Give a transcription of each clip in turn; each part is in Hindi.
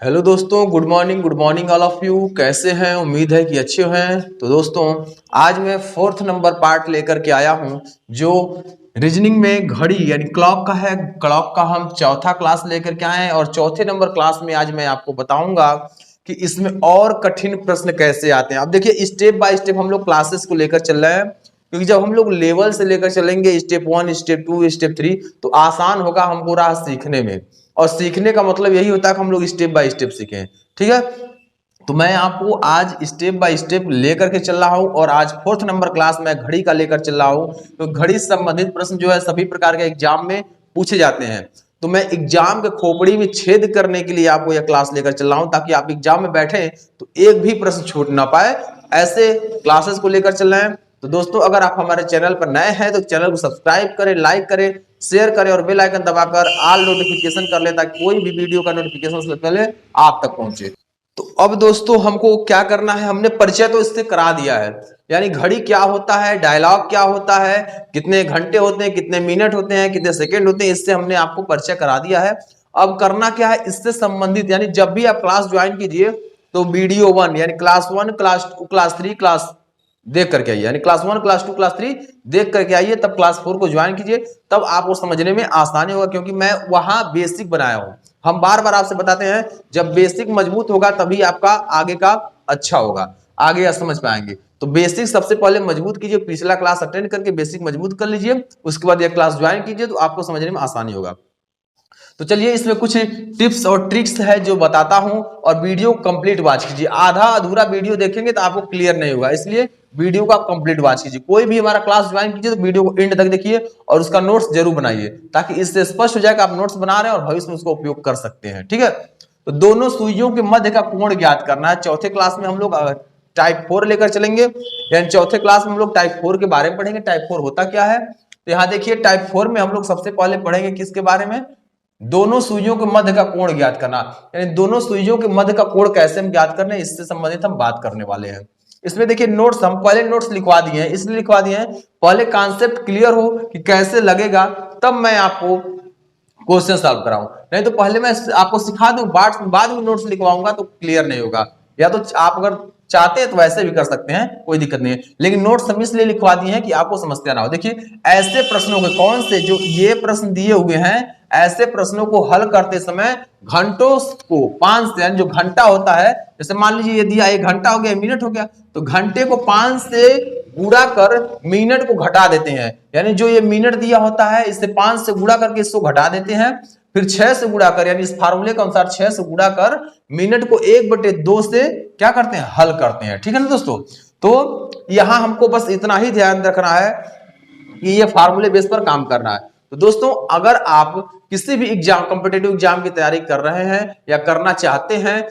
हेलो दोस्तों, good morning all of you. कैसे हैं? उम्मीद है कि अच्छे हैं। तो दोस्तों, आज मैं फोर्थ नंबर पार्ट लेकर के आया हूं जो रीजनिंग में घड़ी यानी क्लॉक का है। क्लॉक का हम चौथा क्लास लेकर के आए हैं और चौथे नंबर क्लास में आज मैं आपको बताऊंगा कि इसमें और कठिन प्रश्न कैसे आते हैं। अब देखिए, स्टेप बाय स्टेप हम लोग क्लासेस को लेकर चल रहे हैं, क्योंकि जब हम लोग लेवल से लेकर चलेंगे स्टेप 1, स्टेप 2, स्टेप 3 तो आसान होगा हमको राह सीखने में। और सीखने का मतलब यही होता है कि हम लोग स्टेप बाय स्टेप सीखें। ठीक है, तो मैं आपको आज स्टेप बाय स्टेप लेकर के चल रहा हूं और आज फोर्थ नंबर क्लास में घड़ी का लेकर चल रहा हूं। तो घड़ी से संबंधित प्रश्न जो है सभी प्रकार के एग्जाम में पूछे जाते हैं। तो मैं एग्जाम के खोपड़ी में छेद करने के लिए आपको यह क्लास लेकर चल रहा हूं, ताकि आप एग्जाम में बैठे तो एक भी प्रश्न छूट ना पाए। ऐसे क्लासेस को लेकर चल रहे हैं। तो दोस्तों, अगर आप हमारे चैनल पर नए हैं तो चैनल को सब्सक्राइब करें, लाइक करें, शेयर करें और बेल आइकन दबाकर ऑल नोटिफिकेशन कर लें, ताकि कोई भी वीडियो का नोटिफिकेशन सबसे पहले आप तक पहुंचे। तो अब दोस्तों, हमको क्या करना है, हमने परिचय तो इससे करा दिया है, यानी घड़ी क्या होता है, डायलॉग क्या होता है, कितने घंटे होते हैं, कितने मिनट होते हैं, कितने सेकंड होते हैं, इससे हमने आपको परिचय करा दिया है। अब करना क्या है, इससे संबंधित यानी जब भी आप क्लास ज्वाइन कीजिए तो वीडियो 1 यानी क्लास 1, क्लास 2, क्लास 3 क्लास देख करके आइए, यानी क्लास 1, क्लास 2, क्लास 3 देख करके आइए, तब क्लास 4 को ज्वाइन कीजिए। तब आपको समझने में आसानी होगा, क्योंकि मैं वहां बेसिक बनाया हूं। हम बार बार आपसे बताते हैं, जब बेसिक मजबूत होगा तभी आपका आगे का अच्छा होगा, आगे आप समझ पाएंगे। तो बेसिक सबसे पहले मजबूत कीजिए, पिछला क्लास अटेंड करके बेसिक मजबूत कर लीजिए, उसके बाद यह क्लास ज्वाइन कीजिए तो आपको समझने में आसानी होगा। तो चलिए, इसमें कुछ टिप्स और ट्रिक्स है जो बताता हूं, और वीडियो कंप्लीट वॉच कीजिए। आधा अधूरा वीडियो देखेंगे तो आपको क्लियर नहीं होगा, इसलिए वीडियो का कंप्लीट वॉच कीजिए। कोई भी हमारा क्लास ज्वाइन कीजिए तो वीडियो को एंड तक देखिए और उसका नोट्स जरूर बनाइए, ताकि इससे स्पष्ट हो जाए कि आप नोट्स बना रहे हैं और भविष्य में उसका उपयोग कर सकते हैं। ठीक है, तो दोनों सुइयों के मध्य का कोण ज्ञात करना है। चौथे क्लास में हम लोग टाइप 4 लेकर चलेंगे, यानी चौथे क्लास में हम लोग टाइप 4 के बारे में पढ़ेंगे। टाइप 4 होता क्या है, तो यहाँ देखिए, टाइप 4 में हम लोग सबसे पहले पढ़ेंगे किसके बारे में, दोनों सुइयों के मध्य का कोण ज्ञात करना, यानी दोनों सुइयों के मध्य का कोण कैसे हम ज्ञात करने, इससे संबंधित हम बात करने वाले हैं। इसमें देखिए, नोट्स हम पहले नोट्स लिखवा दिए हैं, इसलिए लिखवा दिए हैं पहले कॉन्सेप्ट क्लियर हो कि कैसे लगेगा, तब मैं आपको क्वेश्चन सॉल्व कराऊं। नहीं तो पहले मैं आपको सिखा दूं, बाद में नोट्स लिखवाऊंगा तो क्लियर नहीं होगा। या तो आप अगर चाहते हैं तो वैसे भी कर सकते हैं, कोई दिक्कत नहीं है, लेकिन नोट्स हम इसलिए लिखवा दिए हैं कि आपको समस्या ना हो। देखिए, ऐसे प्रश्नों के कौन से जो ये प्रश्न दिए हुए हैं, ऐसे प्रश्नों को हल करते समय घंटों को 5 से, यानी जो घंटा होता है, जैसे मान लीजिए ये दिया 1 घंटा हो गया, मिनट हो गया, तो घंटे को 5 से गुणा कर मिनट को घटा देते हैं। यानी जो ये मिनट दिया होता है, इससे 5 से गुणा करके इसको घटा देते हैं, फिर 6 से गुणा कर, यानी इस फार्मूले के अनुसार 6 से गुणा कर मिनट को 1/2 से क्या करते हैं, हल करते हैं। ठीक है ना दोस्तों, तो यहां हमको बस इतना ही ध्यान रखना है कि ये फार्मूले बेस पर काम करना है। तो दोस्तों, अगर आप किसी भी एग्जाम, कॉम्पिटिटिव एग्जाम की तैयारी कर रहे हैं या करना चाहते हैं,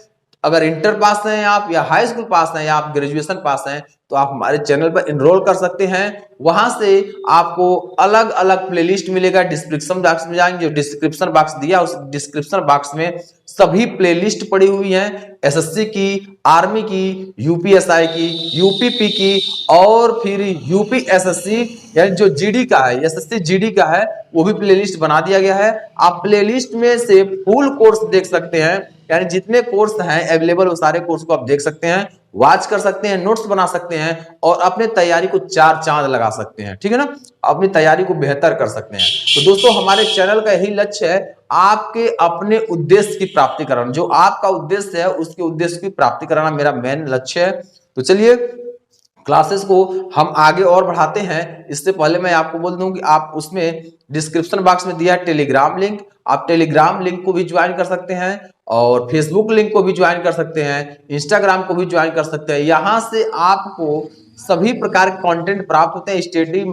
अगर इंटर पास हैं आप, या हाई स्कूल पास हैं, या आप ग्रेजुएशन पास हैं, तो आप हमारे चैनल पर इनरोल कर सकते हैं। वहां से आपको अलग अलग प्लेलिस्ट मिलेगा। डिस्क्रिप्शन बॉक्स में जाएंगे, जो डिस्क्रिप्शन बॉक्स दिया उस डिस्क्रिप्शन बॉक्स में सभी प्लेलिस्ट पड़ी हुई हैं, एसएससी की, आर्मी की, यूपीएसआई की, यूपीपी की, और फिर यूपी एसएससी, यानी जो जीडी का है, एसएससी जीडी का है, वो भी प्लेलिस्ट बना दिया गया है। आप प्लेलिस्ट में से फुल कोर्स देख सकते हैं, यानी जितने कोर्स हैं अवेलेबल वो सारे कोर्स को आप देख सकते हैं, वॉच कर सकते हैं, नोट्स बना सकते हैं और अपने तैयारी को 4 चांद लगा सकते हैं। ठीक है ना, अपनी तैयारी को बेहतर कर सकते हैं। तो दोस्तों, हमारे चैनल का यही लक्ष्य है, आपके अपने उद्देश्य की प्राप्ति कराना। जो आपका उद्देश्य है उसके उद्देश्य की प्राप्ति कराना मेरा मेन लक्ष्य है। तो चलिए, क्लासेस को हम आगे और बढ़ाते हैं। इससे पहले मैं आपको बोल दूं कि आप उसमें डिस्क्रिप्शन बॉक्स में दिया है टेलीग्राम लिंक, आप टेलीग्राम लिंक को भी ज्वाइन कर सकते हैं, और फेसबुक लिंक को भी ज्वाइन कर सकते हैं, इंस्टाग्राम को भी ज्वाइन कर सकते हैं। यहां से आपको सभी प्रकार के कंटेंट प्राप्त होते हैं,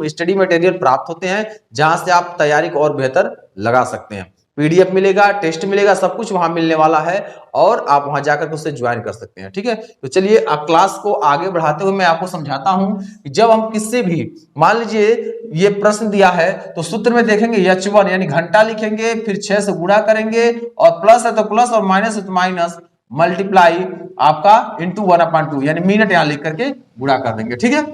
स्टडी मटेरियल प्राप्त होते हैं, जहां से आप तैयारी को और बेहतर लगा सकते हैं। पीडीएफ मिलेगा, टेस्ट मिलेगा, सब कुछ वहां मिलने वाला है, और आप वहां जाकर के उससे ज्वाइन कर सकते हैं। ठीक है, तो चलिए, आप क्लास को आगे बढ़ाते हुए मैं आपको समझाता हूं कि जब हम किसी भी, मान लीजिए ये प्रश्न दिया है, तो सूत्र में देखेंगे H1 यानी घंटा लिखेंगे, फिर 6 से गुणा करेंगे, और प्लस है तो प्लस और माइनस है तो माइनस, मल्टीप्लाई आपका इंटू 1/2, यानी मिनट यहां लिख करके गुणा कर देंगे। ठीक है,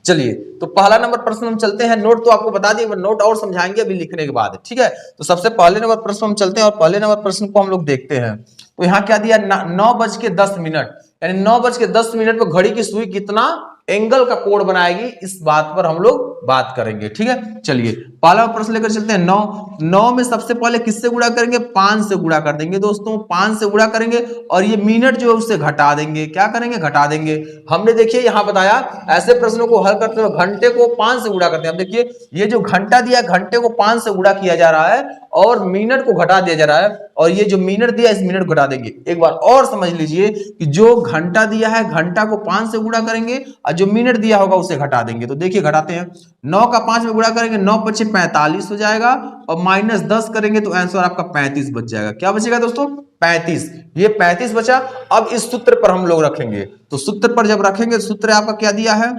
चलिए, तो पहला नंबर प्रश्न हम चलते हैं। नोट तो आपको बता दिए, नोट और समझाएंगे अभी लिखने के बाद। ठीक है, तो सबसे पहले नंबर प्रश्न हम चलते हैं और पहले नंबर प्रश्न को हम लोग देखते हैं। तो यहाँ क्या दिया 9:10, यानी 9:10 पर घड़ी की सुई कितना एंगल का कोण बनाएगी, इस बात पर हम लोग बात करेंगे। ठीक है, चलिए पहला प्रश्न लेकर चलते हैं। 9 में सबसे पहले किससे गुणा करेंगे? 5 से गुणा कर देंगे दोस्तों, 5 से गुणा करेंगे और ये मिनट जो है उससे घटा देंगे। क्या करेंगे? घटा देंगे। हमने देखिए यहां बताया ऐसे प्रश्नों को हल करते हुए घंटे को 5 से गुणा करते हैं। अब देखिए ये जो घंटा दिया, घंटे को 5 से गुणा किया जा रहा है और मिनट को घटा दिया जा रहा है, और ये जो मिनट दिया इस मिनट घटा देंगे। एक बार और समझ लीजिए कि जो घंटा दिया है घंटा को 5 से गुणा करेंगे और जो मिनट दिया होगा उसे घटा देंगे। तो देखिए घटाते हैं, 9 का 5 में गुणा करेंगे, 9 × 5 = 45 हो जाएगा और -10 करेंगे तो आंसर आपका 35 बच जाएगा। क्या बचेगा दोस्तों? 35। ये 35 बचा। अब इस सूत्र पर हम लोग रखेंगे, तो सूत्र पर जब रखेंगे, सूत्र आपका क्या दिया है?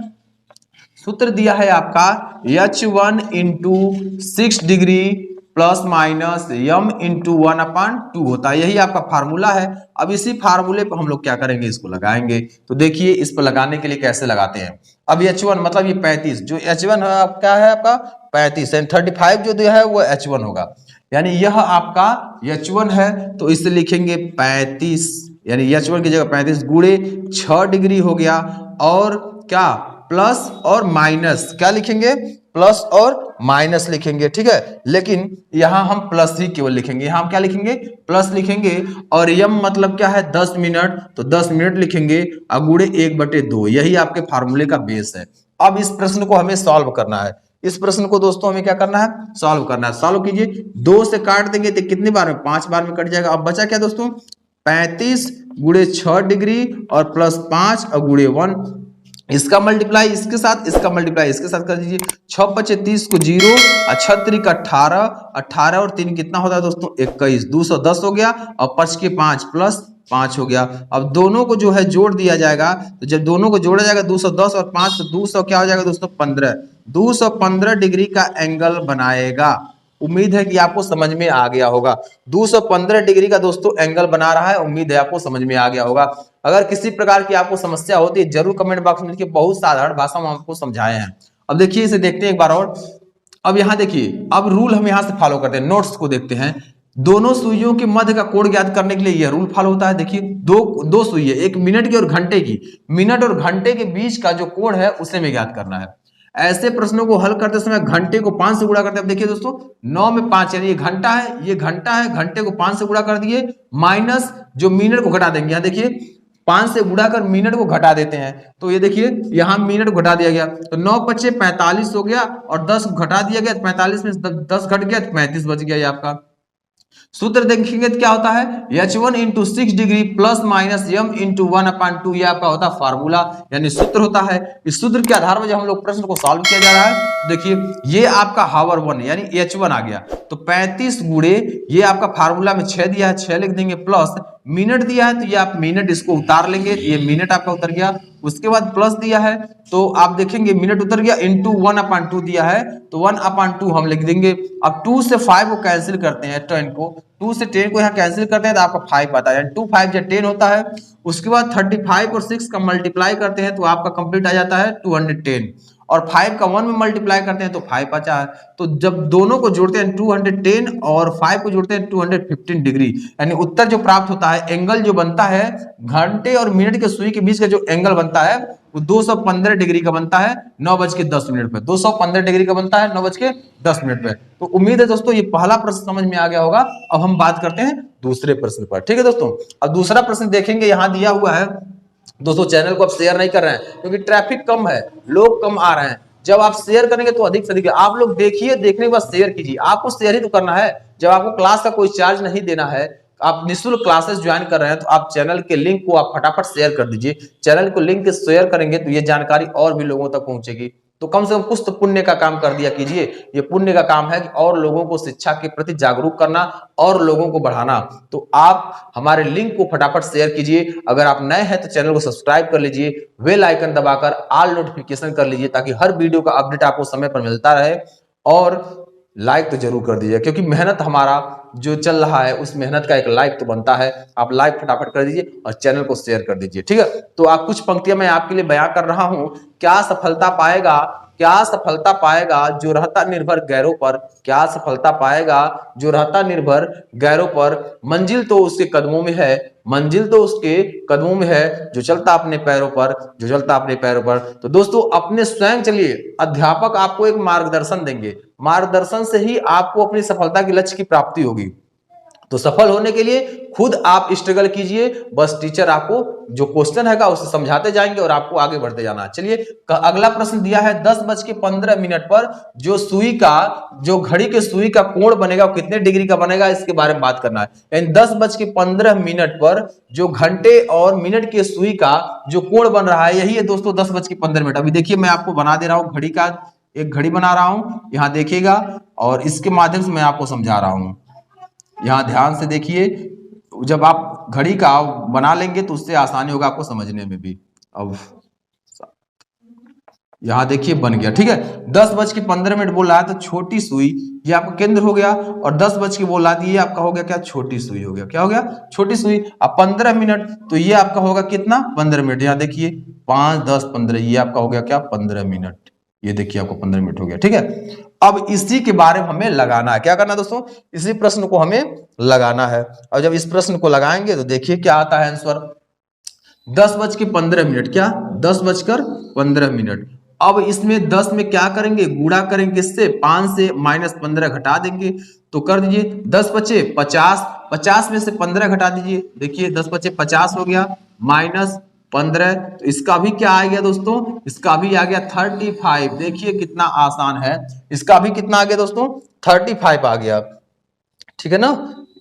सूत्र दिया है आपका H1 × 6 degree plus minus m × 1/2 होता है। यही आपका फार्मूला है। अब इसी फार्मूले पर हम लोग क्या करेंगे? इसको लगाएंगे। तो देखिए इस पर लगाने के लिए कैसे लगाते हैं। अब H1 मतलब ये 35, जो H1 है क्या है आपका? 35 एंड 35 जो दिया है वो H1 होगा, यानी यह आपका H1 है। तो इसे लिखेंगे 35, यानी H1 की जगह 35 गुणे 6 डिग्री हो गया, और क्या प्लस और माइनस, क्या लिखेंगे? प्लस और माइनस लिखेंगे। ठीक है, लेकिन यहां हम प्लस ही केवल लिखेंगे। यहां हम क्या लिखेंगे? प्लस लिखेंगे। और यम मतलब क्या है? 10 मिनट, तो 10 मिनट लिखेंगे और गुणे 1/2। यही आपके फार्मूले का बेस है। अब इस प्रश्न को हमें सॉल्व करना है। इस प्रश्न को दोस्तों हमें क्या करना है? सॉल्व करना है। सॉल्व कीजिए, 2 से काट देंगे तो कितनी बार में? 5 बार में कट जाएगा। अब बचा क्या दोस्तों? 35 गुणे 6 डिग्री और प्लस 5 और गुणे 1, इसका मल्टीप्लाई इसके साथ, इसका मल्टीप्लाई इसके साथ कर दीजिए। 6 × 5 = 30 को 0 और 6 × 3 = 18, 18 और 3 कितना होता है दोस्तों? 21, 210 हो गया और 5 के 5 प्लस 5 हो गया। अब दोनों को जो है जोड़ दिया जाएगा, तो जब दोनों को जोड़ा जाएगा 210 और 5 तो 200 क्या हो जाएगा दोस्तों? 15, 215 डिग्री का एंगल बनाएगा। उम्मीद है कि आपको समझ में आ गया होगा। 215 डिग्री का दोस्तों एंगल बना रहा है। उम्मीद है आपको समझ में आ गया होगा। अगर किसी प्रकार की आपको समस्या होती है जरूर कमेंट बॉक्स में लिखिए, बहुत साधारण भाषा में आपको समझाए हैं। अब देखिए इसे देखते हैं एक बार और। अब यहाँ देखिए, अब रूल हम यहाँ से फॉलो करते हैं, नोट्स को देखते हैं। दोनों सुइयों के मध्य का कोण ज्ञात करने के लिए यह रूल फॉलो होता है। देखिए दो सुई है, एक मिनट की और घंटे की। मिनट और घंटे के बीच का जो कोण है उसे में ज्ञात करना है। ऐसे प्रश्नों को हल करते समय घंटे को 5 से गुणा करते हैं। अब देखिए दोस्तों 9 में 5, यानी ये घंटा है, ये घंटा है, घंटे को 5 से गुणा कर दिए, माइनस जो मिनट को घटा देंगे। यहाँ देखिए 5 से गुणा कर मिनट को घटा देते हैं, तो ये देखिए यहाँ मिनट को घटा दिया गया, तो 9 × 5 = 45 हो गया और 10 को घटा दिया गया, 45 में 10 घट गया तो 35 बच गया ये आपका। सूत्र देखेंगे तो क्या होता है? H1 × 6 degree plus minus m × 1/2, ये आपका होता है फार्मूला, यानी सूत्र होता है। इस सूत्र के आधार पर जब हम लोग प्रश्न को सॉल्व किया जा रहा है, देखिए ये आपका हावर 1 यानी H1 आ गया, तो 35 गुणे ये आपका फार्मूला में 6 दिया है, 6 लिख देंगे, प्लस मिनट दिया है तो ये आप मिनट इसको उतार लेंगे, ये मिनट आपका उतर गया। उसके बाद प्लस दिया है तो आप देखेंगे मिनट उतर गया, इंटू 1/2 दिया है तो 1/2 हम लिख देंगे। अब 2 से 5 को कैंसिल करते हैं, 10 को 2 से 10 को यहाँ कैंसिल करते हैं तो आपका 5 आता है, 2 5 या 10 होता है। उसके बाद 35 और 6 का मल्टीप्लाई करते हैं तो आपका कंप्लीट आ जाता है 210, और 5 का 1 में मल्टीप्लाई करते हैं तो 5 बचा है। तो जब दोनों को जोड़ते हैं 210 और 5 को जोड़ते हैं 215 डिग्री, यानी उत्तर जो प्राप्त होता है, एंगल जो बनता है घंटे और मिनट के सुई के बीच का जो एंगल बनता है वो 215 डिग्री का बनता है 9:10 पे। 215 डिग्री का बनता है 9:10 पे। तो उम्मीद है दोस्तों ये पहला प्रश्न समझ में आ गया होगा। अब हम बात करते हैं दूसरे प्रश्न पर, ठीक है दोस्तों। अब दूसरा प्रश्न देखेंगे, यहाँ दिया हुआ है दोस्तों, चैनल को आप शेयर नहीं कर रहे हैं क्योंकि ट्रैफिक कम है, लोग कम आ रहे हैं। जब आप शेयर करेंगे तो अधिक से अधिक आप लोग देखिए, देखने के बाद शेयर कीजिए। आपको शेयर ही तो करना है। जब आपको क्लास का कोई चार्ज नहीं देना है, आप निःशुल्क क्लासेस ज्वाइन कर रहे हैं, तो आप चैनल के लिंक को आप फटाफट शेयर कर दीजिए। चैनल को लिंक शेयर करेंगे तो ये जानकारी और भी लोगों तक पहुंचेगी। तो कम से कम कुछ तो पुण्य का काम कर दिया कीजिए। ये पुण्य का काम है कि और लोगों को शिक्षा के प्रति जागरूक करना और लोगों को बढ़ाना। तो आप हमारे लिंक को फटाफट शेयर कीजिए। अगर आप नए हैं तो चैनल को सब्सक्राइब कर लीजिए, बेल आइकन दबाकर ऑल नोटिफिकेशन कर लीजिए ताकि हर वीडियो का अपडेट आपको समय पर मिलता रहे। और लाइक तो जरूर कर दीजिए क्योंकि मेहनत हमारा जो चल रहा है उस मेहनत का एक लाइक तो बनता है। आप लाइक फटाफट कर दीजिए और चैनल को शेयर कर दीजिए, ठीक है। तो आप कुछ पंक्तियां मैं आपके लिए बयां कर रहा हूं। क्या सफलता पाएगा क्या सफलता पाएगा जो रहता निर्भर गैरों पर, क्या सफलता पाएगा जो रहता निर्भर गैरों पर, मंजिल तो उसके कदमों में है, मंजिल तो उसके कदमों में है, जो चलता अपने पैरों पर, जो चलता अपने पैरों पर। तो दोस्तों अपने स्वयं चलिए, अध्यापक आपको एक मार्गदर्शन देंगे, मार्गदर्शन से ही आपको अपनी सफलता के लक्ष्य की प्राप्ति होगी। तो सफल होने के लिए खुद आप स्ट्रगल कीजिए, बस टीचर आपको जो क्वेश्चन हैगा उसे समझाते जाएंगे और आपको आगे बढ़ते जाना है। चलिए अगला प्रश्न दिया है 10:15 पर जो सुई का, जो घड़ी के सुई का कोण बनेगा वो कितने डिग्री का बनेगा, इसके बारे में बात करना है। यानी 10:15 पर जो घंटे और मिनट के सुई का जो कोण बन रहा है, यही है दोस्तों 10:15। अभी देखिए मैं आपको बना दे रहा हूं घड़ी का, एक घड़ी बना रहा हूं, यहां देखिएगा और इसके माध्यम से मैं आपको समझा रहा हूं। यहाँ ध्यान से देखिए, जब आप घड़ी का बना लेंगे तो उससे आसानी होगा आपको समझने में भी। अब यहाँ देखिए बन गया, ठीक है। 10:15 बोल रहा है तो छोटी सुई ये आपका केंद्र हो गया, और 10 बोल रहा है ये आपका हो गया क्या, छोटी सुई हो गया, क्या हो गया, छोटी सुई। अब 15 मिनट तो ये आपका होगा कितना, 15 मिनट। यहाँ देखिए 5, 10, 15 ये आपका हो गया क्या, 15 मिनट। ये देखिए आपको 15 मिनट हो गया, ठीक है। अब इसी के बारे में हमें लगाना है, क्या करना है दोस्तों, इसी प्रश्न को हमें लगाना है। और जब इस प्रश्न को लगाएंगे तो देखिए क्या आता है आंसर, 10:15, क्या 10:15। अब इसमें 10 में क्या करेंगे, गुणा करेंगे किससे, 5 से, -15 घटा देंगे तो कर दीजिए 10 बचे 50, 50 में से 15 घटा दीजिए, देखिए 10 बचे 50 हो गया, -15। तो इसका भी क्या आ गया दोस्तों, इसका भी आ गया 35। देखिए कितना आसान है, इसका भी कितना आ गया दोस्तों, 35 आ गया, ठीक है ना।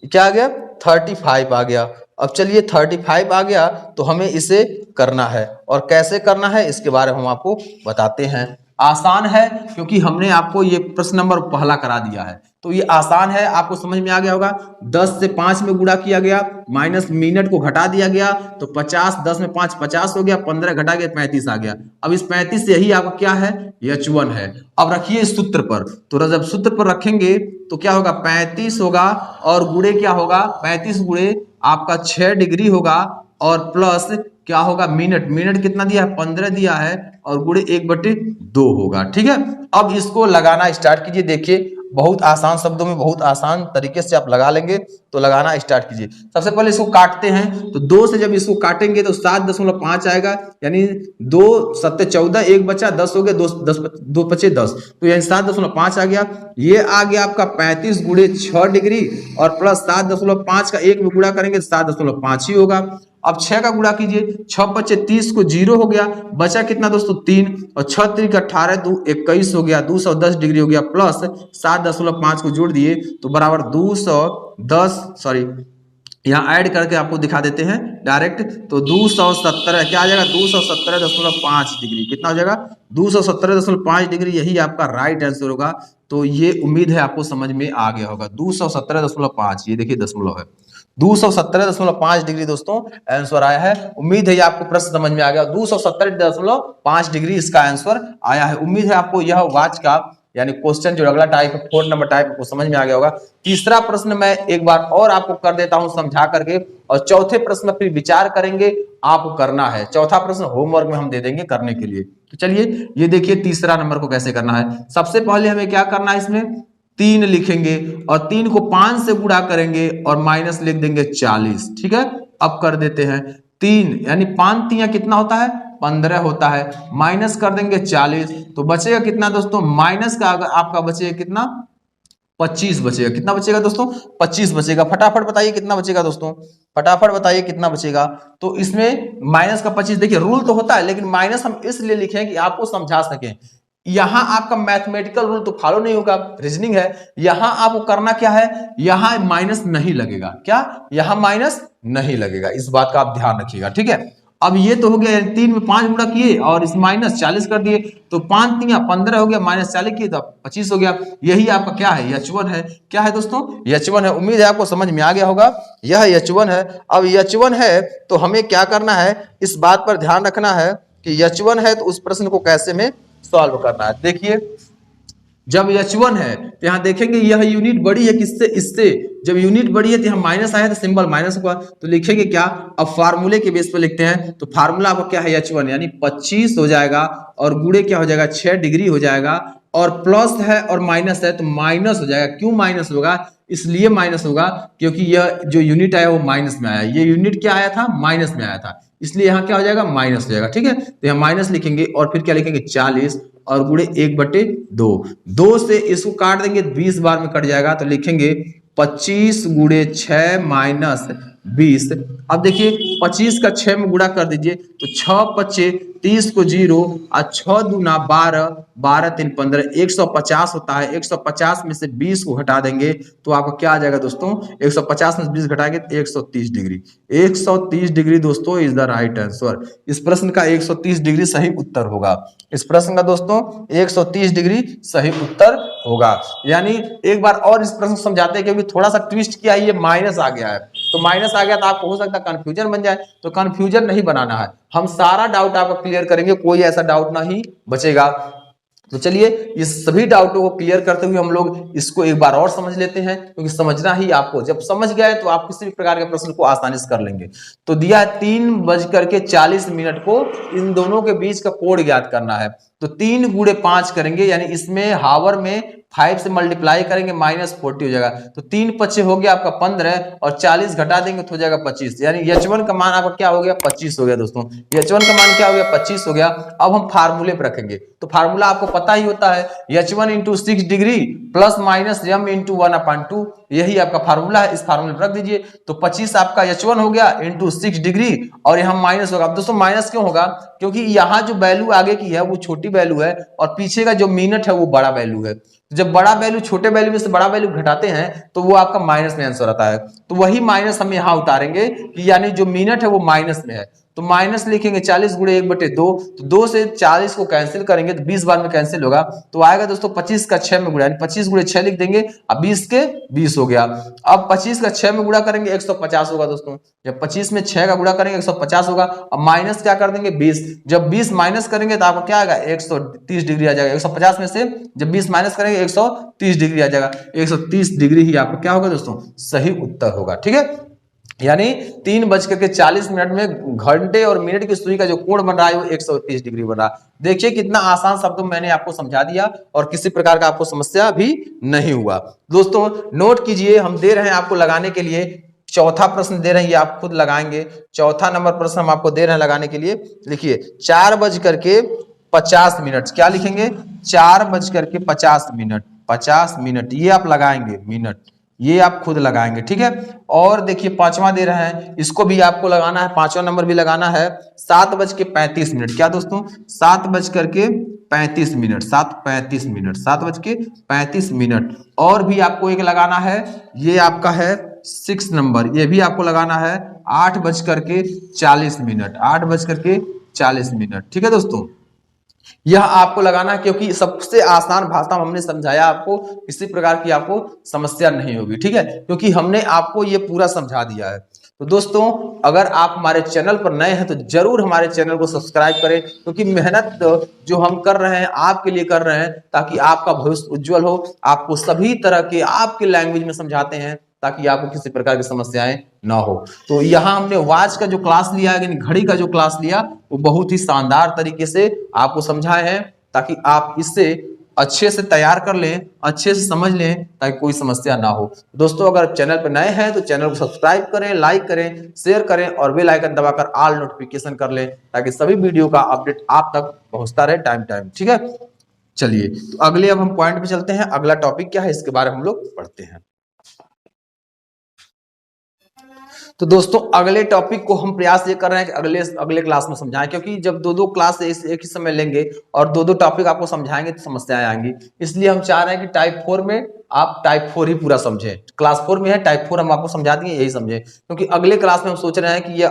क्या आ गया, 35 आ गया। अब चलिए 35 आ गया तो हमें इसे करना है, और कैसे करना है इसके बारे में हम आपको बताते हैं। आसान है क्योंकि हमने आपको ये प्रश्न नंबर पहला करा दिया है, तो ये आसान है, आपको समझ में आ गया होगा। 10 से 5 में गुणा किया गया, माइनस मिनट को घटा दिया गया तो 50, 10 में 5 50 हो गया, 15 घटा के 35 आ गया। अब इस 35 से यही आपका क्या है, H1 है। अब रखिए इस सूत्र पर, तो जब सूत्र पर रखेंगे तो क्या होगा, 35 होगा और गुणे क्या होगा, 35 गुणे आपका 6 डिग्री होगा, और प्लस क्या होगा, मिनट, मिनट कितना दिया है, 15 दिया है, और गुणे 1/2 होगा, ठीक है। अब इसको लगाना स्टार्ट कीजिए, देखिए बहुत आसान शब्दों में बहुत आसान तरीके से आप लगा लेंगे, तो लगाना स्टार्ट कीजिए। सबसे पहले इसको काटते हैं, तो 2 से जब इसको काटेंगे तो 7.5 आएगा, यानी 2 7 14, 1 बचा 10 हो गया, 2 बचे 10, तो यानी 7.5 आ गया। ये आ गया आपका 35 गुणे 6 डिग्री, और प्लस 7.5 का 1 में गुणा करेंगे 7.5 ही होगा। अब 6 का गुणा कीजिए, 6 बचे 30 को 0 हो गया, बचा कितना दोस्तों 3, और 6 3 का 18, 2 21 हो गया, 210 डिग्री हो गया, प्लस 7.5 को जोड़ दिए तो बराबर 210, सॉरी यहाँ ऐड करके आपको दिखा देते हैं डायरेक्ट, तो 217 क्या आ जाएगा, 217.5 डिग्री, कितना हो जाएगा 217.5 डिग्री, यही आपका राइट आंसर होगा। तो ये उम्मीद है आपको समझ में आ गया होगा, 217.5, ये देखिए दशमलव है, 217.5 डिग्री दोस्तों आंसर आया है। उम्मीद है ये आपको प्रश्न समझ में आ गया, 217.5 डिग्री इसका आंसर आया है। उम्मीद है आपको यह वाच का यानी क्वेश्चन जो अगला टाइप है 4 नंबर टाइप को समझ में आ गया होगा। तीसरा प्रश्न मैं एक बार और आपको कर देता हूं समझा करके, और चौथे प्रश्न फिर विचार करेंगे, आपको करना है। चौथा प्रश्न होमवर्क में हम दे देंगे करने के लिए। तो चलिए ये देखिए तीसरा नंबर को कैसे करना है। सबसे पहले हमें क्या करना है, इसमें 3 लिखेंगे और 3 को 5 से गुणा करेंगे और माइनस लिख देंगे 40, ठीक है। अब कर देते हैं 3 यानी 5 3 कितना होता है, 15 होता है, माइनस कर देंगे 40, तो बचेगा कितना दोस्तों, माइनस का आपका बचेगा कितना, 25 बचेगा। कितना बचेगा दोस्तों, 25 बचेगा। फटाफट बताइए कितना बचेगा दोस्तों, फटाफट बताइए कितना बचेगा। तो इसमें माइनस का 25, देखिए रूल तो होता है लेकिन माइनस हम इसलिए लिखे कि आपको समझा सकें। यहां आपका मैथमेटिकल रूल तो फॉलो नहीं होगा, रीजनिंग है, यहां आपको करना क्या है, यहां माइनस नहीं लगेगा, क्या यहां माइनस नहीं लगेगा, इस बात का आप ध्यान रखिएगा, ठीक है। अब ये तो हो गया 3 में 5 गुणा किए और इस माइनस 40 कर दिए, तो 5 3 15 हो गया, माइनस 40 किए तो 25 हो गया। यही आपका क्या है, H1 है। क्या है दोस्तों, H1 है। उम्मीद है आपको समझ में आ गया होगा, यह H1 है। अब H1 है तो हमें क्या करना है, इस बात पर ध्यान रखना है कि H1 है तो उस प्रश्न को कैसे में सॉल्व करना है। देखिए जब H1 है तो यहाँ देखेंगे यह यूनिट बड़ी है किससे, इससे। जब यूनिट बड़ी है तो यहाँ माइनस आया तो सिंबल माइनस हुआ, तो लिखेंगे क्या, अब फार्मूले के बेस पे लिखते हैं। तो फार्मूला आपका क्या है, H1 यानी 25 हो जाएगा और गुणे क्या हो जाएगा 6 डिग्री हो जाएगा, और प्लस है और माइनस है तो माइनस हो जाएगा। क्यों माइनस होगा, इसलिए माइनस होगा क्योंकि यह जो यूनिट आया वो माइनस में आया, ये यूनिट क्या आया था, माइनस में आया था, इसलिए यहाँ क्या हो जाएगा, माइनस हो जाएगा। ठीक है, तो यहाँ माइनस लिखेंगे और फिर क्या लिखेंगे 40 और गुणे 1/2, 2 से इसको काट देंगे 20 बार में कट जाएगा, तो लिखेंगे 25 गुणे 6 माइनस 20। अब देखिए 25 का 6 में गुणा कर दीजिए तो 6 5 30 को 0 और 6 दूना 12, 12 3 15, 150 होता है। 150 में से 20 को घटा देंगे तो आपका क्या आ जाएगा दोस्तों, 150 में से 20 घटाएंगे तो 130 डिग्री। 130 डिग्री दोस्तों इज द राइट आंसर। इस प्रश्न का 130 डिग्री सही उत्तर होगा। इस प्रश्न का दोस्तों 130 डिग्री सही उत्तर होगा। यानी एक बार और इस प्रश्न समझाते हैं क्योंकि थोड़ा सा ट्विस्ट किया, ये माइनस आ गया है, तो माइनस आ गया तो आपको हो सकता है कंफ्यूजन बन जाए, तो कंफ्यूजन नहीं बनाना है, हम सारा डाउट आपका क्लियर करेंगे, कोई ऐसा डाउट नहीं बचेगा। तो चलिए इस सभी डाउटों को क्लियर करते हुए हम लोग इसको एक बार और समझ लेते हैं, क्योंकि समझना ही आपको, जब समझ गए तो आप किसी भी प्रकार के प्रश्न को आसानी से कर लेंगे। तो दिया है 3:40 को इन दोनों के बीच का कोण ज्ञात करना है, तो 3 गुणे 5 करेंगे, यानी इसमें हावर में 5 से मल्टीप्लाई करेंगे -40 हो जाएगा, तो 3 5 हो गया आपका 15 और 40 घटा देंगे तो हो जाएगा 25, यानी H1 का मान आपका क्या हो गया 25 हो गया दोस्तों। H1 का मान क्या हो गया 25 हो गया। अब हम फार्मूले पर रखेंगे, तो फार्मूला आपको पता ही होता है, H1 × 6 degree plus minus m × 1/2, यही आपका फार्मूला है। इस फार्मूले पर रख दीजिए तो 25 आपका H1 हो गया × 6 डिग्री और यहाँ माइनस होगा। अब दोस्तों माइनस क्यों होगा, क्योंकि यहाँ जो वैल्यू आगे की है वो छोटी वैल्यू है और पीछे का जो मिनट है वो बड़ा वैल्यू है। जब बड़ा वैल्यू छोटे वैल्यू में से बड़ा वैल्यू घटाते हैं तो वो आपका माइनस में आंसर आता है, तो वही माइनस हम यहाँ उतारेंगे कि यानी जो मिनट है वो माइनस में है, तो माइनस लिखेंगे 40 गुणे 1/2, तो 2 से 40 को कैंसिल करेंगे तो 20 बार में कैंसिल होगा, तो आएगा दोस्तों 25 का 6 में गुणा, यानी 25 गुणे 6 लिख देंगे, अब 20 के 20 हो गया। अब 25 का 6 में गुणा करेंगे 150 होगा दोस्तों, जब 25 में 6 का गुणा करेंगे 150 होगा। अब माइनस क्या कर देंगे 20, जब 20 माइनस करेंगे तो आपको क्या आएगा 130 डिग्री आ जाएगा। 150 में से जब 20 माइनस करेंगे 130 डिग्री आ जाएगा, 130 डिग्री ही आपका क्या होगा दोस्तों, सही उत्तर होगा। ठीक है, यानी 3:40 में घंटे और मिनट की सुई का जो कोण बन रहा है वो 130 डिग्री बन रहा है। देखिए कितना आसान शब्दों में मैंने आपको समझा दिया और किसी प्रकार का आपको समस्या भी नहीं हुआ। दोस्तों नोट कीजिए, हम दे रहे हैं आपको लगाने के लिए चौथा प्रश्न दे रहे हैं, ये आप खुद लगाएंगे। चौथा नंबर प्रश्न हम आपको दे रहे हैं लगाने के लिए। लिखिए 4:50, क्या लिखेंगे 4:50, 50 मिनट, ये आप लगाएंगे मिनट, ये आप खुद लगाएंगे। ठीक है, और देखिए पांचवा दे रहे हैं, इसको भी आपको लगाना है, पांचवा नंबर भी लगाना है। 7:35, क्या दोस्तों 7:35, 7:35, और भी आपको एक लगाना है, ये आपका है 6 नंबर, ये भी आपको लगाना है 8:40, 8:40। ठीक है दोस्तों, यह आपको लगाना है क्योंकि सबसे आसान भाषा हमने समझाया आपको, किसी प्रकार की आपको समस्या नहीं होगी। ठीक है, क्योंकि हमने आपको ये पूरा समझा दिया है। तो दोस्तों अगर आप हमारे चैनल पर नए हैं तो जरूर हमारे चैनल को सब्सक्राइब करें, क्योंकि मेहनत जो हम कर रहे हैं आपके लिए कर रहे हैं ताकि आपका भविष्य उज्जवल हो। आपको सभी तरह के आपके लैंग्वेज में समझाते हैं ताकि आपको किसी प्रकार की समस्याएं ना हो। तो यहाँ हमने वॉच का जो क्लास लिया है, यानी घड़ी का जो क्लास लिया, वो बहुत ही शानदार तरीके से आपको समझाए हैं ताकि आप इससे अच्छे से तैयार कर लें, अच्छे से समझ लें ताकि कोई समस्या ना हो। दोस्तों अगर चैनल पर नए हैं तो चैनल को सब्सक्राइब करें, लाइक करें, शेयर करें और बेल आइकन दबाकर ऑल नोटिफिकेशन कर लें ताकि सभी वीडियो का अपडेट आप तक पहुंचता रहे टाइम। ठीक है, चलिए तो अगले अब हम पॉइंट पे चलते हैं। अगला टॉपिक क्या है इसके बारे में हम लोग पढ़ते हैं। तो दोस्तों अगले टॉपिक को हम प्रयास ये कर रहे हैं कि अगले क्लास में समझाएं, क्योंकि जब दो क्लास एक ही समय लेंगे और दो टॉपिक आपको समझाएंगे तो समस्याएं आएंगी। इसलिए हम चाह रहे हैं कि टाइप 4 में आप टाइप 4 ही पूरा समझें। क्लास 4 में है, टाइप 4 हम आपको समझा देंगे, यही समझें, क्योंकि अगले क्लास में हम सोच रहे हैं कि ये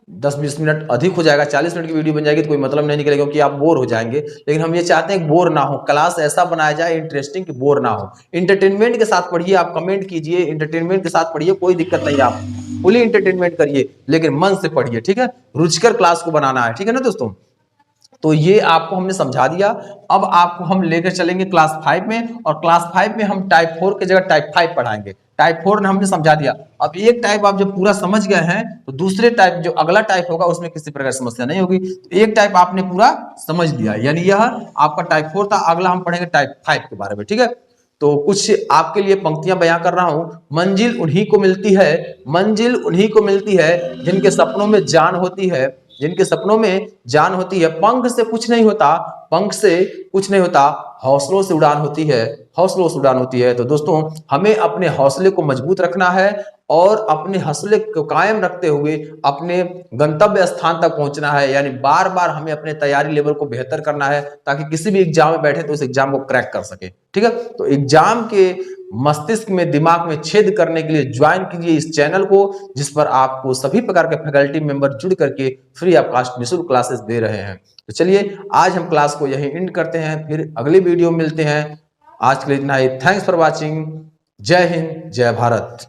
10-20 मिनट अधिक हो जाएगा, 40 मिनट की वीडियो बन जाएगी तो कोई मतलब नहीं निकलेगा, क्योंकि आप बोर हो जाएंगे। लेकिन हम ये चाहते हैं कि बोर ना हो, क्लास ऐसा बनाया जाए इंटरेस्टिंग कि बोर ना हो। इंटरटेनमेंट के साथ पढ़िए, आप कमेंट कीजिए, इंटरटेनमेंट के साथ पढ़िए, कोई दिक्कत नहीं, आप फुली इंटरटेनमेंट करिए लेकिन मन से पढ़िए। ठीक है, रुचिकर क्लास को बनाना है। ठीक है ना दोस्तों, तो ये आपको हमने समझा दिया। अब आपको हम लेकर चलेंगे क्लास 5 में, और क्लास 5 में हम टाइप 4 की जगह टाइप 5 पढ़ाएंगे। टाइप 4 ने हमने समझा दिया। अब एक टाइप आप जब पूरा समझ गए हैं तो दूसरे टाइप जो अगला टाइप होगा उसमें किसी प्रकार की समस्या नहीं होगी। तो एक टाइप आपने पूरा समझ लिया, यानी यह आपका टाइप 4 था। अगला हम पढ़ेंगे टाइप 5 के बारे में, ठीक है। तो कुछ आपके लिए पंक्तियां बयां कर रहा हूं। मंजिल उन्हीं को मिलती है, मंजिल उन्हीं को मिलती है जिनके सपनों में जान होती है, जिनके सपनों में जान होती है। पंख से कुछ नहीं होता, पंख से कुछ नहीं होता, हौसलों से उड़ान होती है, हौसलों से उड़ान होती है। तो दोस्तों हमें अपने हौसले को मजबूत रखना है और अपने हौसले को कायम रखते हुए अपने गंतव्य स्थान तक पहुंचना है। यानी बार बार हमें अपने तैयारी लेवल को बेहतर करना है ताकि किसी भी एग्जाम में बैठे तो उस एग्जाम को क्रैक कर सके, ठीक है। तो एग्जाम के मस्तिष्क में, दिमाग में छेद करने के लिए ज्वाइन कीजिए इस चैनल को, जिस पर आपको सभी प्रकार के फैकल्टी मेंबर जुड़ करके फ्री ऑफ कास्ट निःशुल्क क्लासेस दे रहे हैं। तो चलिए आज हम क्लास को यहीं एंड करते हैं, फिर अगली वीडियो में मिलते हैं। आज के लिए इतना ही। Thanks for watching. जय हिंद, जय भारत।